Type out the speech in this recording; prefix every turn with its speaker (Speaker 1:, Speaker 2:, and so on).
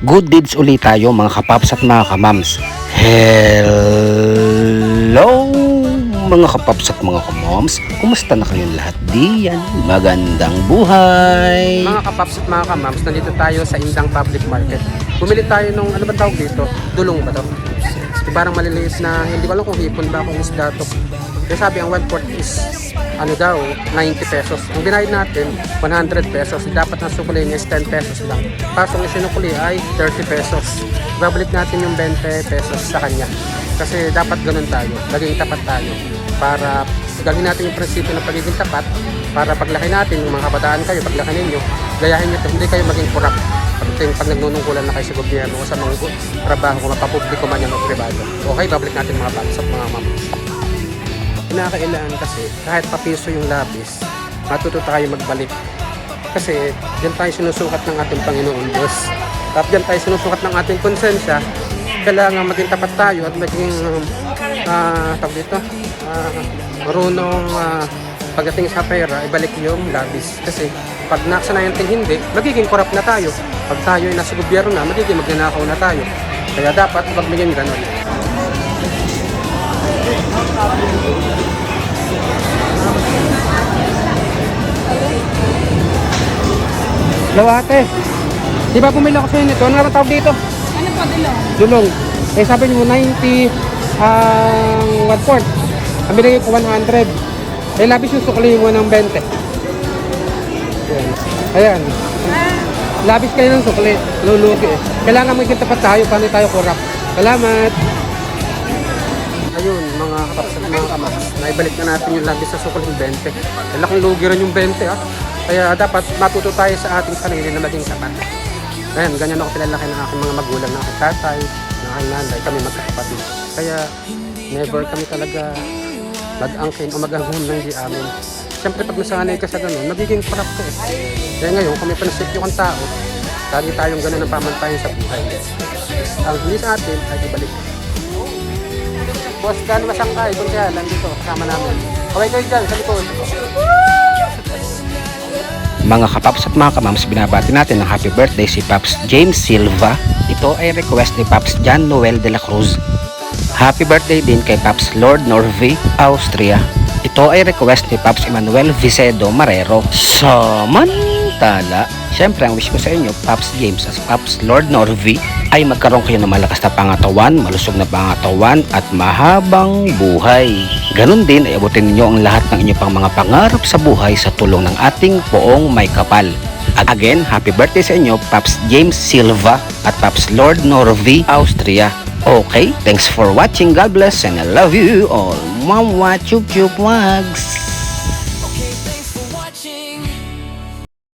Speaker 1: Good deeds ulit tayo mga kapaps at mga kamams. Hello mga kapaps at mga kamams. Kumusta na kayong lahat diyan? Magandang buhay!
Speaker 2: Mga kapaps at mga kamams, nandito tayo sa Indang Public Market. Bumili tayo nung, ano ba tawag dito? Dulong ba to? Parang maliliit na, hindi ko alam kung hipon ba, kung isda to. Kaya sabi, ang 1/4 is, ano daw, 90 pesos. Ang binayad natin, 100 pesos. Dapat ang sukuli niya is 10 pesos lang. Kaso ang sinukuli ay 30 pesos. Babalik natin yung 20 pesos sa kanya. Kasi dapat ganun tayo, maging tapat tayo. Para gawin natin yung prinsipyo ng pagiging tapat, para paglaki natin, yung mga kabataan kayo, paglaki ninyo, gayahin nyo ito, hindi kayo maging corrupt. Pag nagnunungkulan na kayo sa gobyerno o sa mga trabaho, kung mapapubliko man yan o privado. Okay, babalik natin mga paps at mga mama. Kinakailangan kasi kahit papiso yung labis, matuto tayo magbalik. Kasi diyan tayo sinusukat ng ating Panginoon Diyos. At diyan tayo sinusukat ng ating konsensya. Kailangan maging tapat tayo at maging marunong pagdating sa pera, ibalik yung labis. Kasi pag nakasanayan natin hindi, magiging corrupt na tayo. Pag tayo ay nasa gobyerno na, magiging magnanakaw na tayo. Kaya dapat pag maging ganun. Hello ate, di ba bumili ako sa'yo nito? Ano nga ba tawag dito?
Speaker 3: Ano po, dulong?
Speaker 2: Dulong. Eh sabi niyo 90 ang 1/4. Ang binigay ko 100. Eh labis yung sukli mo ng 20. Ayan. Labis kayo ng sukli. Lulugi eh. Kailangan maging tapat tayo. Paano tayo corrupt? Salamat. Ayun mga kapaps at mga kamas. Naibalik na natin yung labis sa sukli ng 20. Laking lugi rin yung 20 ah. Kaya dapat matuto tayo sa ating sarili na maging tapat. Ayan, ganyan ako pinalaki ng aking mga magulang, ng aking tatay, ng aking nanay, kami magkakapatid. Kaya never kami talaga mag-angkin o mag-ahum ng di amin. Siyempre pag nasanay ka sa ganun, magiging corrupt ka eh. Kaya ngayon, kung may panasipyo kang tao, lagi tayong ganun ang pamantayan sa buhay. Ang hindi sa atin ay ibalik. Boss, gano'n ba siyang kayo? Kung siya, nandito, kasama namin. Kaway kayo dyan, sa likod.
Speaker 1: Mga kapaps at mga kamams, binabati natin ng happy birthday si Paps James Silva. Ito ay request ni Paps John Noel de la Cruz. Happy birthday din kay Paps Lord Norvey, Austria. Ito ay request ni Paps Emmanuel Vicedo Marrero. Samantala, syempre ang wish ko sa inyo, Paps James at Paps Lord Norvey, ay magkaroon kayo ng malakas na pangatawan, malusog na pangatawan at mahabang buhay. Ganon din ay abutin ninyo ang lahat ng inyong pang mga pangarap sa buhay sa tulong ng ating Poong May Kapal. Again, happy birthday sa inyo, Paps James Silva at Paps Lord Norvey, Austria. Okay, thanks for watching. God bless and I love you all. Mama, chup chup wags.
Speaker 4: Okay, thanks for watching.